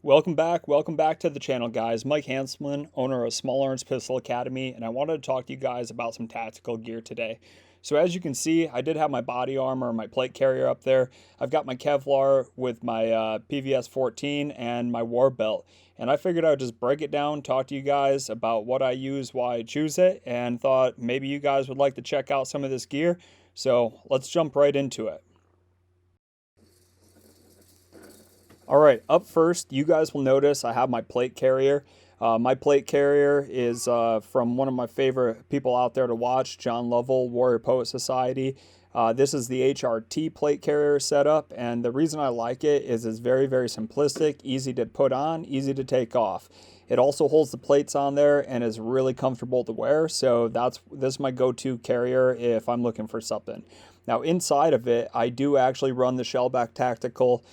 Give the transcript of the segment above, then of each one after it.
Welcome back to the channel, guys. Mike Hanselman, owner of Small Arms Pistol Academy, and I wanted to talk to you guys about some tactical gear today. So as you can see, I did have my body armor, my plate carrier up there. I've got my Kevlar with my PVS 14 and my war belt. And I figured I would just break it down, talk to you guys about what I use, why I choose it, and thought maybe you guys would like to check out some of this gear. So let's jump right into it. All right, up first, you guys will notice I have my plate carrier. My plate carrier is from one of my favorite people out there to watch, John Lovell, Warrior Poet Society. This is the HRT plate carrier setup, and the reason I like it is it's very, very simplistic, easy to put on, easy to take off. It also holds the plates on there and is really comfortable to wear, so this is my go-to carrier if I'm looking for something. Now inside of it, I do actually run the Shellback Tactical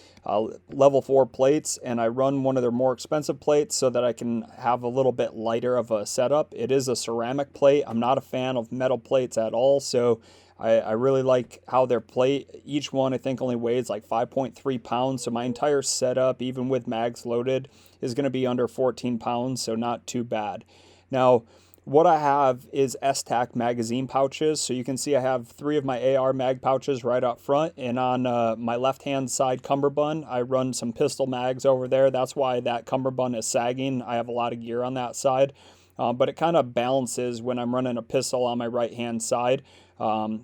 level 4 plates, and I run one of their more expensive plates so that I can have a little bit lighter of a setup. It is a ceramic plate. I'm not a fan of metal plates at all, so I really like how their plate, each one I think only weighs like 5.3 pounds, so my entire setup, even with mags loaded, is going to be under 14 pounds, so not too bad. Now, what I have is S-Tac magazine pouches. So you can see I have 3 of my AR mag pouches right up front. And on my left-hand side cummerbund, I run some pistol mags over there. That's why that cummerbund is sagging. I have a lot of gear on that side. But it kind of balances when I'm running a pistol on my right-hand side,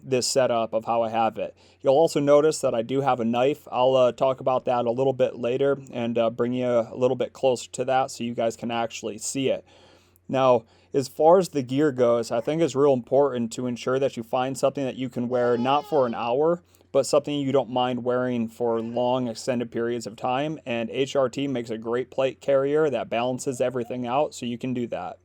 this setup of how I have it. You'll also notice that I do have a knife. I'll talk about that a little bit later and bring you a little bit closer to that so you guys can actually see it. Now, as far as the gear goes, I think it's real important to ensure that you find something that you can wear not for an hour, but something you don't mind wearing for long extended periods of time. And HRT makes a great plate carrier that balances everything out, so you can do that.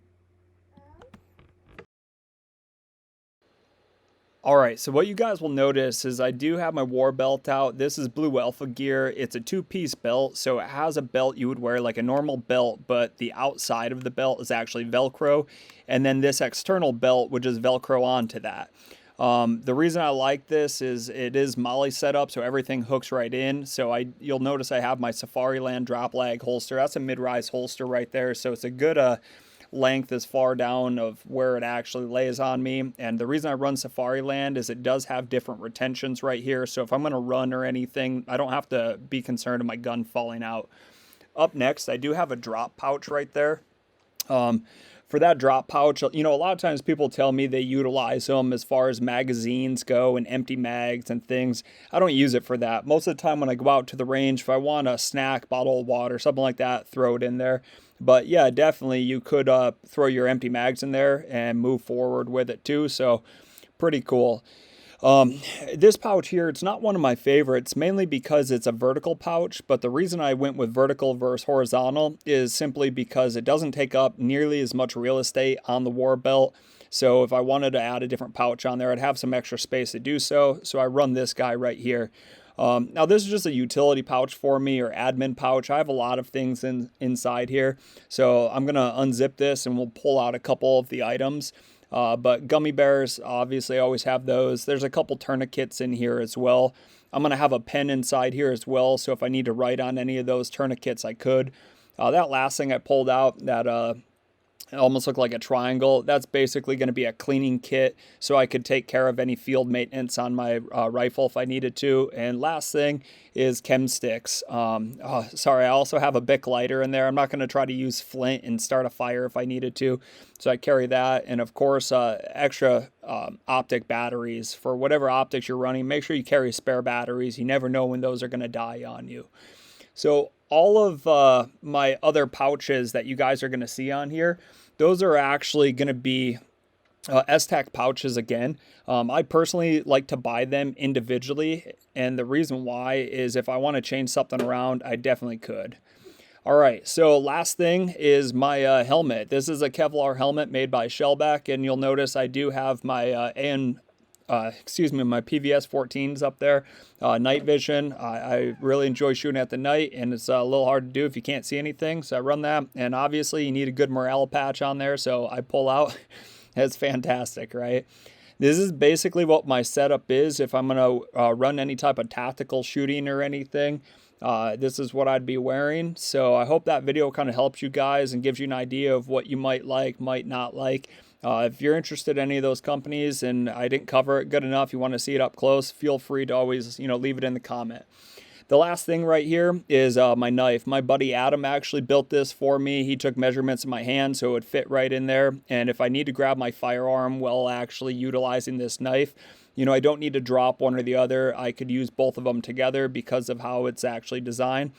All right, so what you guys will notice is I do have my war belt out. This is Blue Alpha gear. It's a 2-piece belt, so it has a belt you would wear like a normal belt, but the outside of the belt is actually Velcro, and then this external belt would just Velcro onto that. The reason I like this is it is MOLLE setup, so everything hooks right in. So you'll notice I have my Safariland drop lag holster. That's a mid-rise holster right there, so it's a good length as far down of where it actually lays on me. And the reason I run Safariland is it does have different retentions right here. So if I'm going to run or anything, I don't have to be concerned of my gun falling out. Up next, I do have a drop pouch right there. For that drop pouch, you know, a lot of times people tell me they utilize them as far as magazines go and empty mags and things. I don't use it for that. Most of the time when I go out to the range, if I want a snack, bottle of water, something like that, throw it in there. But yeah, definitely you could throw your empty mags in there and move forward with it too. So pretty cool. This pouch here, it's not one of my favorites, mainly because it's a vertical pouch, but the reason I went with vertical versus horizontal is simply because it doesn't take up nearly as much real estate on the war belt. So if I wanted to add a different pouch on there, I'd have some extra space to do so. So I run this guy right here. Now this is just a utility pouch for me, or admin pouch. I have a lot of things inside here. So I'm going to unzip this and we'll pull out a couple of the items. But gummy bears, obviously I always have those. There's a couple tourniquets in here as well. I'm going to have a pen inside here as well, so if I need to write on any of those tourniquets, I could. That last thing I pulled out, that it almost looked like a triangle. That's basically going to be a cleaning kit, so I could take care of any field maintenance on my rifle if I needed to. And last thing is chem sticks. Sorry, I also have a Bic lighter in there. I'm not going to try to use flint and start a fire if I needed to, so I carry that. And of course, extra optic batteries for whatever optics you're running. Make sure you carry spare batteries. You never know when those are going to die on you. So all of my other pouches that you guys are going to see on here, those are actually going to be S-Tac pouches again. I personally like to buy them individually, and the reason why is if I want to change something around, I definitely could. All right, so last thing is my helmet. This is a Kevlar helmet made by Shellback, and you'll notice I do have my my PVS 14s up there. Night vision. I really enjoy shooting at the night, and it's a little hard to do if you can't see anything. So I run that, and obviously you need a good morale patch on there, so I pull out. It's fantastic, right? This is basically what my setup is if I'm going to run any type of tactical shooting or anything. this is what I'd be wearing. So I hope that video kind of helps you guys and gives you an idea of what you might like, might not like. If you're interested in any of those companies and I didn't cover it good enough, you want to see it up close, feel free to always, leave it in the comment. The last thing right here is my knife. My buddy Adam actually built this for me. He took measurements of my hand so it would fit right in there. And if I need to grab my firearm while actually utilizing this knife, I don't need to drop one or the other. I could use both of them together because of how it's actually designed.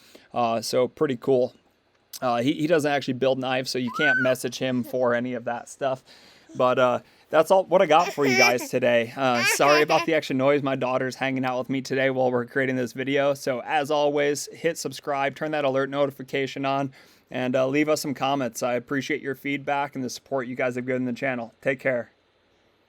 So pretty cool. He doesn't actually build knives, so you can't message him for any of that stuff. But that's all what I got for you guys today. Sorry about the extra noise. My daughter's hanging out with me today while we're creating this video. So as always, hit subscribe, turn that alert notification on, and leave us some comments. I appreciate your feedback and the support you guys have given the channel. Take care.